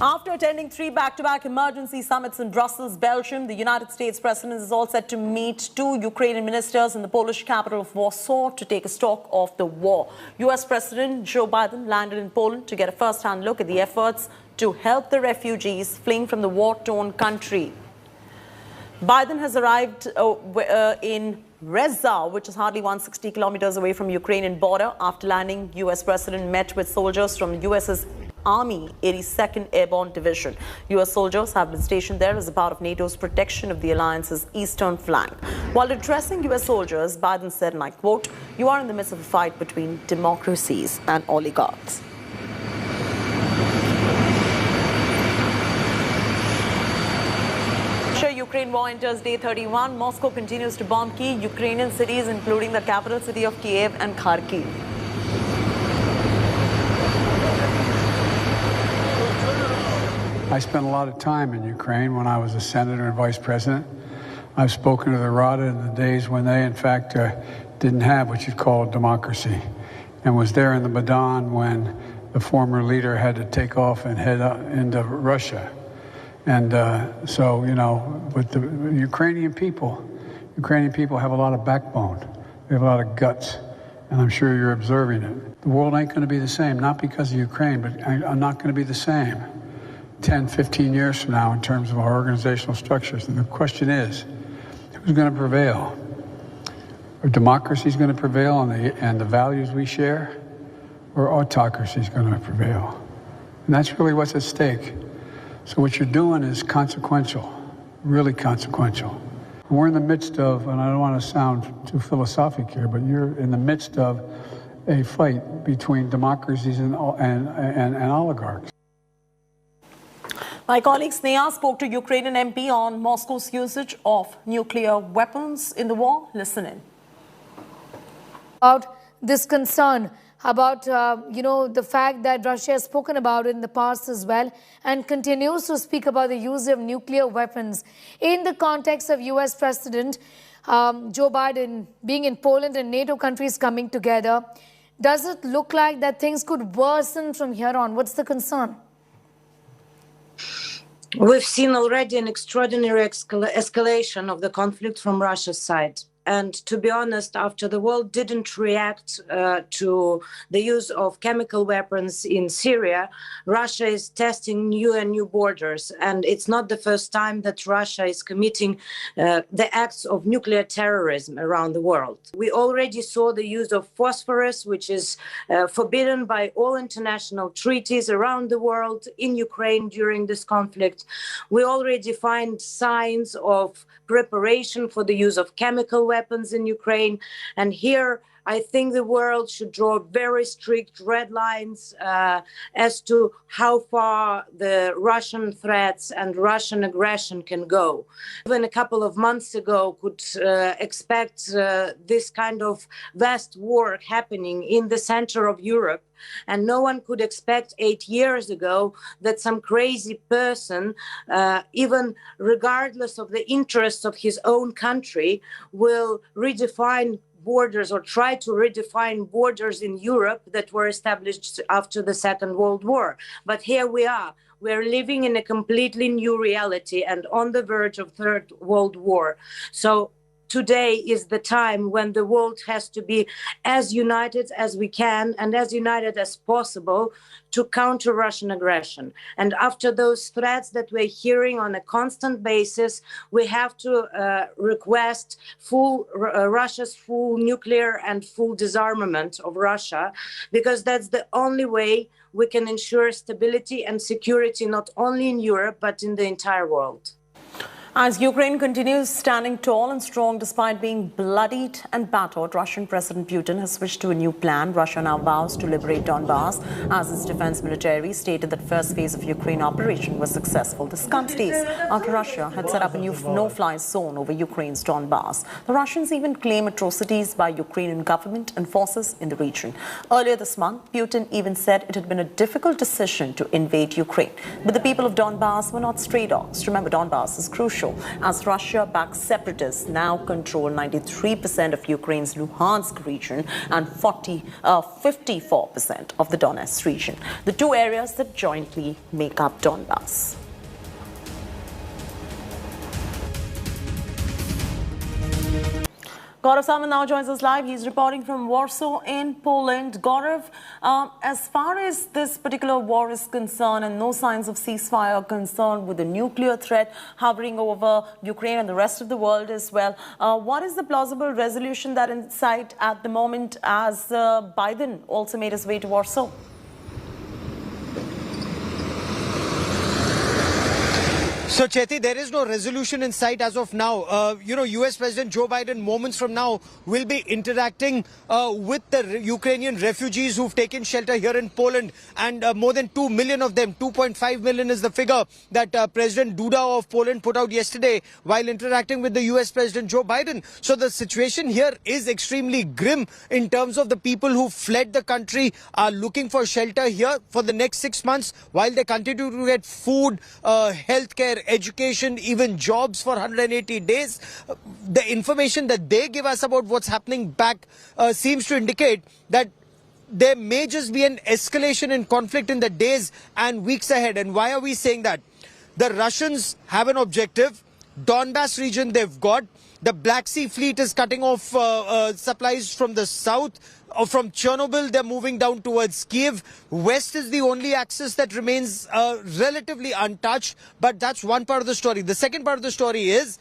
After attending 3 back-to-back emergency summits in Brussels, Belgium, the United States President is all set to meet 2 Ukrainian ministers in the Polish capital of Warsaw to take a stock of the war. US President Joe Biden landed in Poland to get a first-hand look at the efforts to help the refugees fleeing from the war-torn country. Biden has arrived in Reza, which is hardly 160 kilometers away from Ukrainian border. After landing, US President met with soldiers from US's Army 82nd Airborne Division. US soldiers have been stationed there as a part of NATO's protection of the alliance's eastern flank. While addressing US soldiers, Biden said, and I quote, "You are in the midst of a fight between democracies and oligarchs." Ukraine war enters day 31. Moscow continues to bomb key Ukrainian cities, including the capital city of Kiev and Kharkiv. I spent a lot of time in Ukraine when I was a senator and vice president. I've spoken to the Rada in the days when they, in fact, didn't have what you'd call democracy, and was there in the Maidan when the former leader had to take off and head into Russia. And so, you know, but the Ukrainian people have a lot of backbone. They have a lot of guts, and I'm sure you're observing it. The world ain't going to be the same, not because of Ukraine, but I'm not going to be the same 10, 15 years from now in terms of our organizational structures. And the question is, who's going to prevail? Are democracies going to prevail and the values we share, or autocracy is going to prevail? And that's really what's at stake. So what you're doing is consequential, really consequential. We're in the midst of, and I don't want to sound too philosophic here, but you're in the midst of a fight between democracies and oligarchs. My colleague Sneha spoke to Ukrainian MP on Moscow's usage of nuclear weapons in the war. Listen in. About this concern about, the fact that Russia has spoken about it in the past as well and continues to speak about the use of nuclear weapons in the context of US President Joe Biden being in Poland and NATO countries coming together. Does it look like that things could worsen from here on? What's the concern? We've seen already an extraordinary escalation of the conflict from Russia's side. And to be honest, after the world didn't react to the use of chemical weapons in Syria, Russia is testing new and new borders. And it's not the first time that Russia is committing the acts of nuclear terrorism around the world. We already saw the use of phosphorus, which is forbidden by all international treaties around the world in Ukraine during this conflict. We already find signs of preparation for the use of chemical weapons in Ukraine. And here, I think the world should draw very strict red lines as to how far the Russian threats and Russian aggression can go. Even a couple of months ago could expect this kind of vast war happening in the center of Europe. And no one could expect 8 years ago that some crazy person, even regardless of the interests of his own country, will redefine borders or try to redefine borders in Europe that were established after the Second World War. But here we are. We're living in a completely new reality and on the verge of Third World War. So today is the time when the world has to be as united as we can and as united as possible to counter Russian aggression. And after those threats that we're hearing on a constant basis, we have to request Russia's full nuclear and full disarmament of Russia, because that's the only way we can ensure stability and security not only in Europe, but in the entire world. As Ukraine continues standing tall and strong despite being bloodied and battered, Russian President Putin has switched to a new plan. Russia now vows to liberate Donbas, as its defense military stated that first phase of Ukraine operation was successful. This comes days after Russia had set up a new no-fly zone over Ukraine's Donbas. The Russians even claim atrocities by Ukrainian government and forces in the region. Earlier this month, Putin even said it had been a difficult decision to invade Ukraine. But the people of Donbas were not stray dogs. Remember, Donbas is crucial crucial as Russia-backed separatists now control 93% of Ukraine's Luhansk region and 54% of the Donetsk region, the two areas that jointly make up Donbas. Gaurav Sawant now joins us live. He's reporting from Warsaw in Poland. Gaurav, as far as this particular war is concerned and no signs of ceasefire are concerned with the nuclear threat hovering over Ukraine and the rest of the world as well, what is the plausible resolution that in sight at the moment as Biden also made his way to Warsaw? So, Chetty, there is no resolution in sight as of now. US President Joe Biden moments from now will be interacting with the Ukrainian refugees who've taken shelter here in Poland, and more than 2 million of them, 2.5 million is the figure that President Duda of Poland put out yesterday while interacting with the US President Joe Biden. So the situation here is extremely grim in terms of the people who fled the country, are looking for shelter here for the next 6 months while they continue to get food, healthcare, education, even jobs for 180 days. The information that they give us about what's happening back seems to indicate that there may just be an escalation in conflict in the days and weeks ahead. And why are we saying that? The Russians have an objective. Donbas region they've got. The Black Sea Fleet is cutting off supplies from the south. From Chernobyl, they're moving down towards Kiev. West is the only axis that remains relatively untouched. But that's one part of the story. The second part of the story is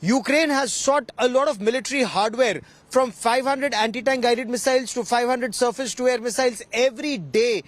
Ukraine has sought a lot of military hardware, from 500 anti-tank guided missiles to 500 surface-to-air missiles every day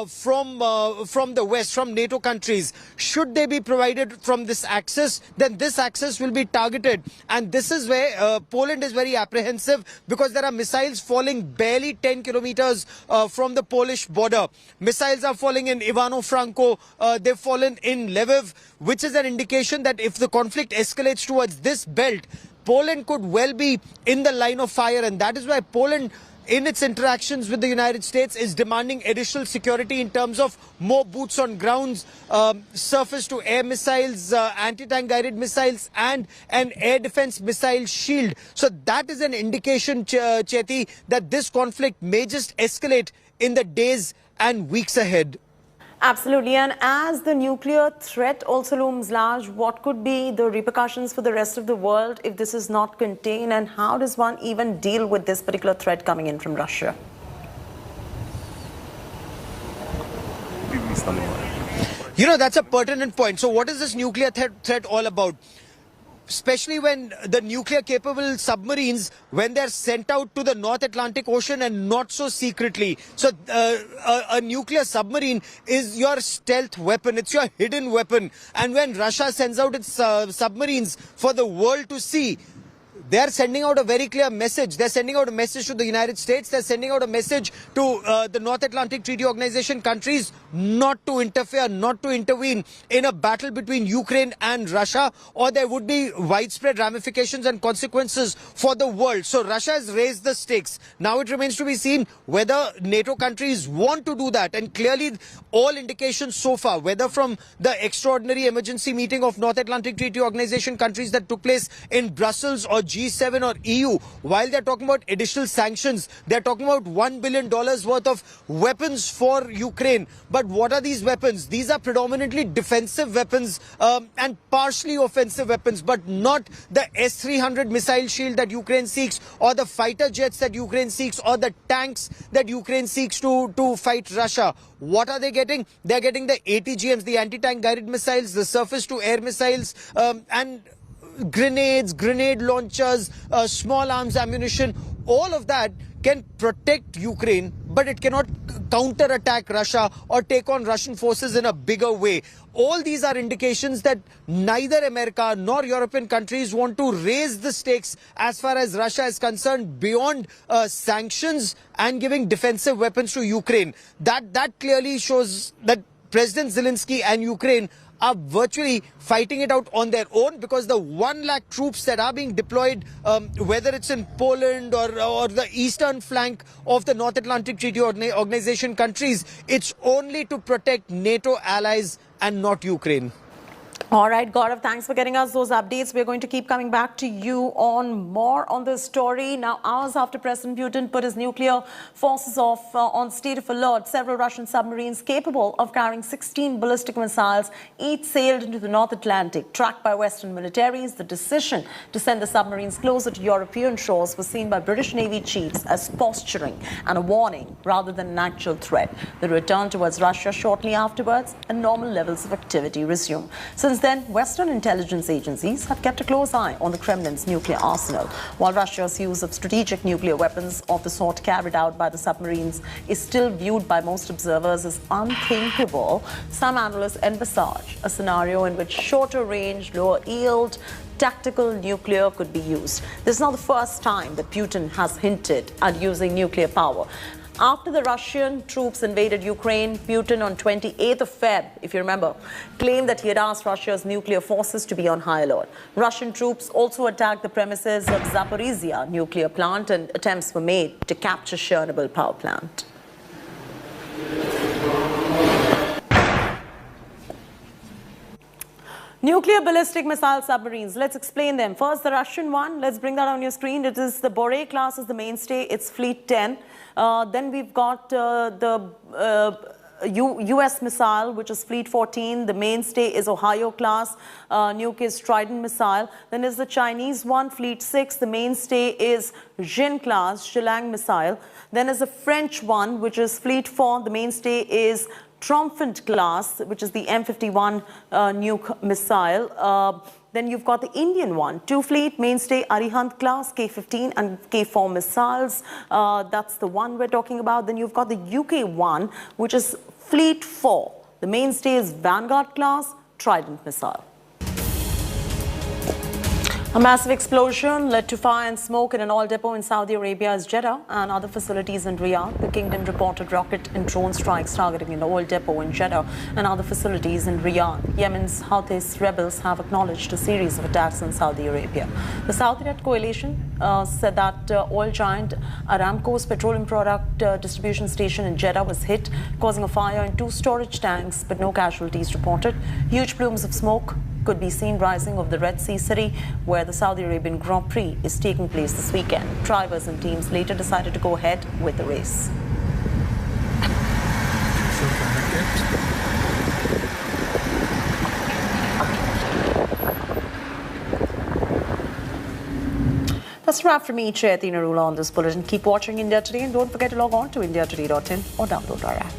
from the West, from NATO countries. Should they be provided from this axis, then this axis will be targeted. And this is where Poland is very apprehensive, because there are missiles falling barely 10 kilometers from the Polish border. Missiles are falling in Ivano-Franko, they've fallen in Lviv, which is an indication that if the conflict escalates towards this belt, Poland could well be in the line of fire. And that is why Poland, in its interactions with the United States, is demanding additional security in terms of more boots on grounds, surface-to-air missiles, anti-tank guided missiles, and an air defense missile shield. So that is an indication, Chetty, that this conflict may just escalate in the days and weeks ahead. Absolutely. And as the nuclear threat also looms large, what could be the repercussions for the rest of the world if this is not contained? And how does one even deal with this particular threat coming in from Russia? That's a pertinent point. So what is this nuclear threat all about? Especially when the nuclear-capable submarines, when they're sent out to the North Atlantic Ocean and not so secretly. So a nuclear submarine is your stealth weapon. It's your hidden weapon. And when Russia sends out its submarines for the world to see, they're sending out a very clear message. They're sending out a message to the United States. They're sending out a message to the North Atlantic Treaty Organization countries not to interfere, not to intervene in a battle between Ukraine and Russia, or there would be widespread ramifications and consequences for the world. So Russia has raised the stakes. Now it remains to be seen whether NATO countries want to do that. And clearly all indications so far, whether from the extraordinary emergency meeting of North Atlantic Treaty Organization countries that took place in Brussels, or G7 or EU, while they're talking about additional sanctions, they're talking about $1 billion worth of weapons for Ukraine. But what are these weapons? These are predominantly defensive weapons and partially offensive weapons, but not the S-300 missile shield that Ukraine seeks, or the fighter jets that Ukraine seeks, or the tanks that Ukraine seeks to fight Russia. What are they getting? They're getting the ATGMs, the anti-tank guided missiles, the surface-to-air missiles, and grenades, grenade launchers, small arms ammunition. All of that can protect Ukraine, but it cannot counter-attack Russia or take on Russian forces in a bigger way. All these are indications that neither America nor European countries want to raise the stakes as far as Russia is concerned beyond sanctions and giving defensive weapons to Ukraine. That clearly shows that President Zelensky and Ukraine are virtually fighting it out on their own, because the 1 lakh troops that are being deployed, whether it's in Poland or the eastern flank of the North Atlantic Treaty Organization countries, it's only to protect NATO allies and not Ukraine. All right, Gaurav, thanks for getting us those updates. We're going to keep coming back to you on more on this story. Now, hours after President Putin put his nuclear forces on state of alert, several Russian submarines capable of carrying 16 ballistic missiles each sailed into the North Atlantic. Tracked by Western militaries, the decision to send the submarines closer to European shores was seen by British Navy chiefs as posturing and a warning rather than an actual threat. The return towards Russia shortly afterwards, and normal levels of activity resumed. Since then, Western intelligence agencies have kept a close eye on the Kremlin's nuclear arsenal. While Russia's use of strategic nuclear weapons of the sort carried out by the submarines is still viewed by most observers as unthinkable, some analysts envisage a scenario in which shorter range, lower yield, tactical nuclear could be used. This is not the first time that Putin has hinted at using nuclear power. After the Russian troops invaded Ukraine, Putin on 28th of Feb, if you remember, claimed that he had asked Russia's nuclear forces to be on high alert. Russian troops also attacked the premises of Zaporizhia nuclear plant, and attempts were made to capture Chernobyl power plant. Nuclear ballistic missile submarines. Let's explain them. First, the Russian one. Let's bring that on your screen. It is the Bore class is the mainstay. It's Fleet 10. Then we've got the U.S. missile, which is Fleet 14. The mainstay is Ohio class. Nuke is Trident missile. Then there's the Chinese one, Fleet 6. The mainstay is Jin class, Shilang missile. Then there's the French one, which is Fleet 4. The mainstay is Triomphant class, which is the M51 nuke missile. Then you've got the Indian one, 2 fleet, mainstay Arihant class, K-15 and K-4 missiles. That's the one we're talking about. Then you've got the UK one, which is Fleet 4. The mainstay is Vanguard class, Trident missile. A massive explosion led to fire and smoke in an oil depot in Saudi Arabia's Jeddah and other facilities in Riyadh. The kingdom reported rocket and drone strikes targeting an oil depot in Jeddah and other facilities in Riyadh. Yemen's Houthis rebels have acknowledged a series of attacks in Saudi Arabia. The Saudi-led coalition said that oil giant Aramco's petroleum product distribution station in Jeddah was hit, causing a fire in 2 storage tanks, but no casualties reported. Huge plumes of smoke could be seen rising over the Red Sea city, where the Saudi Arabian Grand Prix is taking place this weekend. Drivers and teams later decided to go ahead with the race. That's a wrap from me, Chayatina Rula, on this bulletin. Keep watching India Today and don't forget to log on to indiatoday.in or download our app.